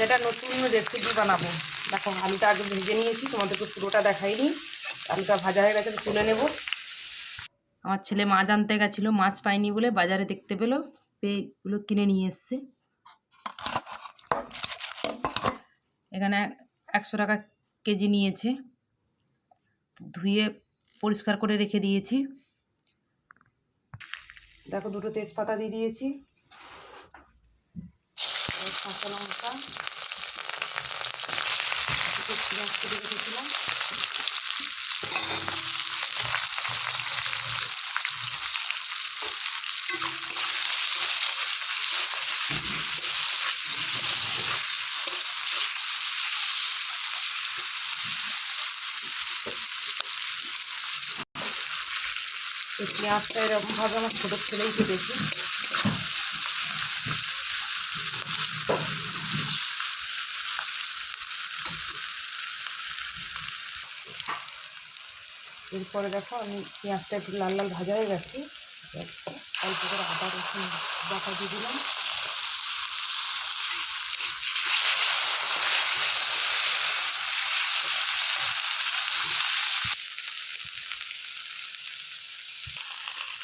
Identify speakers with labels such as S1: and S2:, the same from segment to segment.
S1: এটা নতুন রেসিপি বানাবো। দেখো আলুটা আগে ভেজে নিয়েছি, তোমাদেরকে পুরোটা দেখাইনি। আলুটা ভাজা হয়ে গেছে, তুলে নেব। আমার ছেলে মাছ আনতে গেছিলো, মাছ পাইনি বলে বাজারে দেখতে পেলো, পেয়ে এগুলো কিনে নিয়ে এসছে। এখানে 100 টাকা কেজি নিয়েছে, ধুয়ে পরিষ্কার করে রেখে দিয়েছি। দেখো দুটো তেজপাতা দিয়ে দিয়েছি, কাঁচা লঙ্কা, পেঁয়াজ কেটে রেখেছিলাম, এই পেঁয়াজটা এরকমভাবে আমার ছোটো ছেলেই কেটেছি। এরপরে দেখো আমি পেঁয়াজটা একটু লাল লাল ভাজা হয়ে গেছে, অল্প করে আদা রসুন বাটা দিয়ে দিলাম।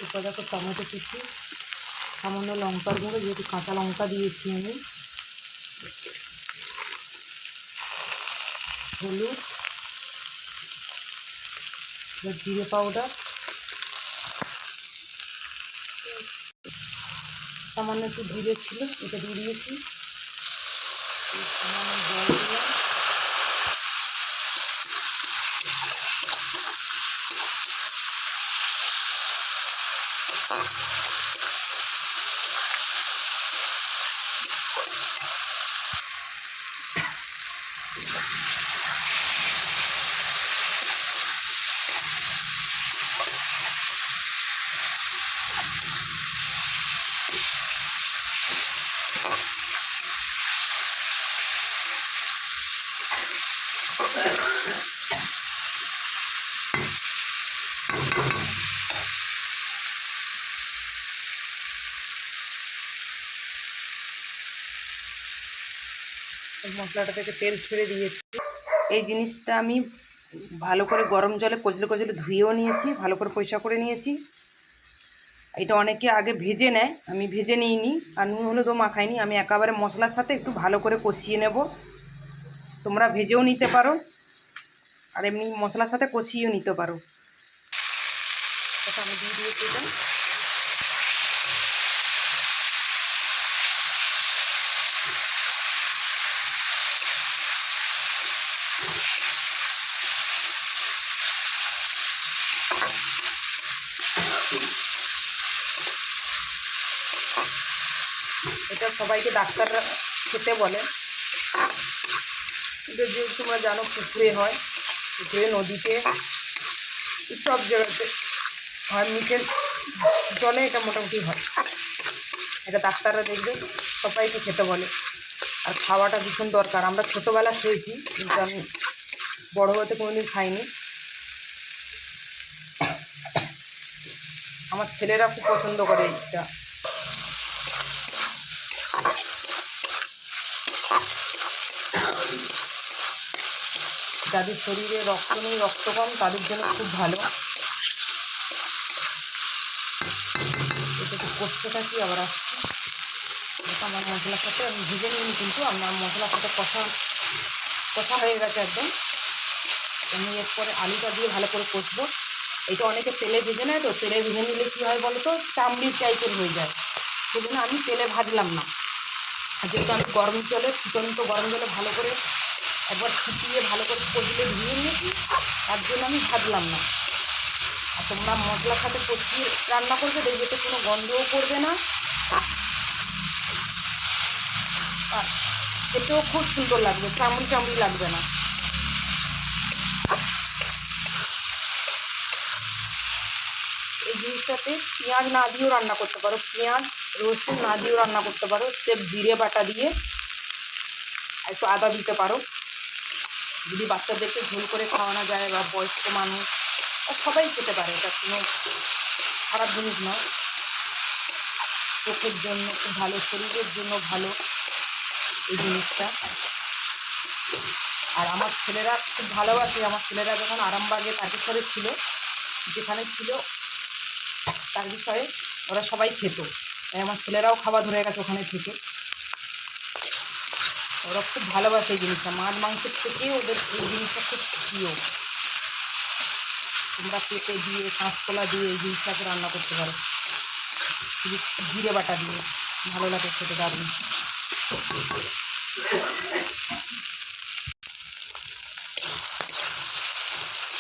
S1: এরপর দেখো টমেটো কুচি, সামান্য লঙ্কার গুঁড়ো, যেহেতু কাঁচা লঙ্কা দিয়েছি আমি, হলুদ, জিরে পাউডার, সামান্য একটু জিরে ছিল এটা দিয়ে দিয়েছি, সামান্য জল দিলাম। মশলাটা থেকে তেল ছেড়ে দিয়েছি। এই জিনিসটা আমি ভালো করে গরম জলে কচলে কচলে ধুয়েও নিয়েছি, ভালো করে পরিষ্কার করে নিয়েছি। এটা অনেকে আগে ভেজে নেয়, আমি ভেজে নিইনি, আর নুন হলুদও মাখাইনি। আমি একেবারে মশলার সাথে একটু ভালো করে কষিয়ে নেব। তোমরা ভেজেও নিতে পারো, আর এমনি মশলার সাথে কষিয়েও নিতে পারো। আমি দিয়ে দিয়েছি এটা। এটা সবাইকে ডাক্তাররা খেতে বলে। এটা যে তোমরা জানো পুকুরে হয়, পুকুরে, নদীতে, সব জায়গাতে হয়, মিঠের জলে এটা মোটামুটি হয়। এটা ডাক্তাররা দেখবে সবাইকে খেতে বলে, আর খাওয়াটা ভীষণ দরকার। আমরা ছোটোবেলা খেয়েছি, কিন্তু আমি বড় হতে কোনোদিন খাইনি। আমার ছেলেরা খুব পছন্দ করে এটা। যাদের শরীরে রক্ত নেই, রক্ত কম, তাদের জন্য খুব ভালো। এটা তো কষতে থাকি, আবার আসছি। এটা আমার মশলার সাথে আমি ভেজে নিই, কিন্তু আমার মশলার সাথে কষা হয়ে গেছে একদম। আমি এরপরে আলুটা দিয়ে ভালো করে কষবো। এটা অনেকে তেলে ভেজে নেয়, তো তেলে ভেজে নিলে কী হয় বলো তো, চামড়ির টাইপের হয়ে যায়। সেই জন্য আমি তেলে ভাজলাম না। যেহেতু আমি গরম জলে, ফুটন্ত গরম জলে ভালো করে একবার ফুটিয়ে ভালো করে কষলে ধুয়ে নিয়েছি, তার জন্য আমি ভাজলাম না। আর তোমরা মশলার সাথে কষিয়ে রান্না করবে, দেখবে তো কোনো গন্ধও করবে না, আর খেতেও খুব সুন্দর লাগবে, চামড়ি চামড়ি লাগবে না। এই জিনিসটাতে পেঁয়াজ না দিয়েও রান্না করতে পারো, পেঁয়াজ রসুন না দিয়েও রান্না করতে পারো। সেফ জিরে বাটা দিয়ে একটু আদা দিতে পারো। যদি বাচ্চাদেরকে ঝোল করে খাওয়ানো যায়, বা বয়স্ক মানুষ, সবাই খেতে পারে। এটা কোনো খারাপ জিনিস নয়, চোখের জন্য খুব ভালো, শরীরের জন্য ভালো। এই জিনিসটা। আর আমার ছেলেরা খুব ভালোবাসে, আমার ছেলেরা যখন আরামবাগে তারকেশ্বরে ছিল, যেখানে ছিল তার বিষয়ে ওরা সবাই খেত, তাই আমার ছেলেরাও খাওয়া ধরে গেছে ওখানে থেকে। ওরা খুব ভালোবাসে এই জিনিসটা, মাছ মাংসের থেকে ওদের এই জিনিসটা খুব প্রিয়। তোমরা পেঁপে দিয়ে, কাঁচকলা দিয়ে এই জিনিসটাকে রান্না করতে পারো, জিরে বাটা দিয়ে, ভালো লাগে খেতে দারুণ।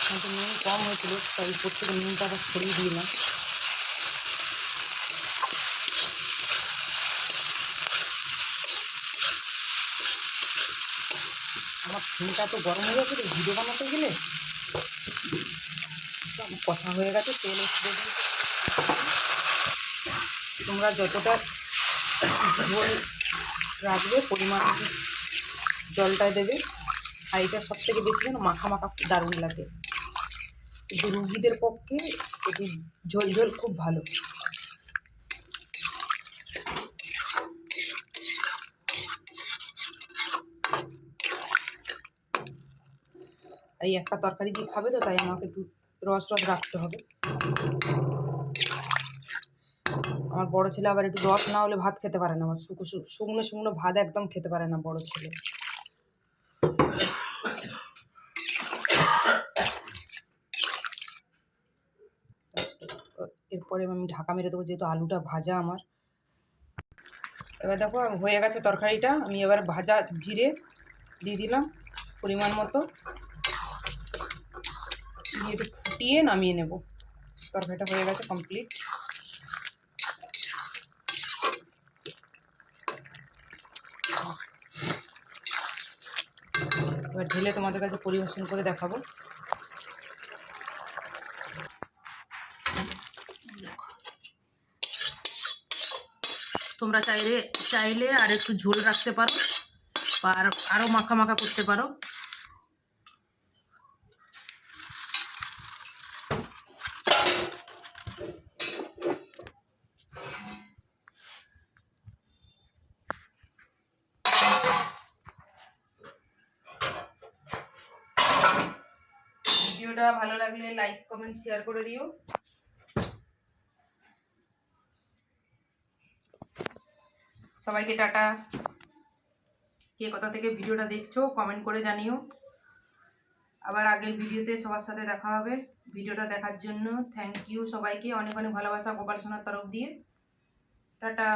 S1: কিন্তু নুন কম হয়েছিল, তাই উপর থেকে নুনটা আবার ছড়িয়ে দিলাম। আমার ফোনটা তো গরম হয়ে গেছে ভিডিও বানাতে গেলে, কষা হয়ে গেছে, তেল এসে দিয়ে। তোমরা যতটা ঝোল রাখবে পরিমাণ জলটায় দেবে। আর এটা সব থেকে বেশি যেন মাখা মাখা দারুণ লাগে, কিন্তু রুগীদের পক্ষে একটু ঝোল ঝোল খুব ভালো। এই একটা তরকারি দিয়ে খাবে তো, তাই আমাকে একটু রস রস রাখতে হবে। আমার বড় ছেলে আবার একটু রস না হলে ভাত খেতে পারে না, আমার শুকনো শুকনো ভাত একদম খেতে পারে না বড় ছেলে। এরপরে আমি ঢাকা মেরে দেবো, যেহেতু আলুটা ভাজা আমার। এবার দেখো হয়ে গেছে তরকারিটা, আমি এবার ভাজা জিরে দিয়ে দিলাম পরিমাণ মতো, দিয়ে একটু ফুটিয়ে নামিয়ে নেব। তরকারিটা হয়ে গেছে কমপ্লিট। এবার ঢেলে তোমাদের কাছে পরিবেশন করে দেখাবো। তোমরা চাইলে আর একটু ঝোল রাখতে পারো, আর আরও মাখা মাখা করতে পারো। ভিডিওটা ভালো লাগলে লাইক কমেন্ট শেয়ার করে দিও। সবাইকে টাটা। কে কোথা থেকে ভিডিওটা দেখছো কমেন্ট করে জানিও। আবার আগের ভিডিওতে সবার সাথে দেখা হবে। ভিডিওটা দেখার জন্য থ্যাংক ইউ সবাইকে, অনেক অনেক ভালোবাসা গোপাল সোনার তরফ দিয়ে। টাটা।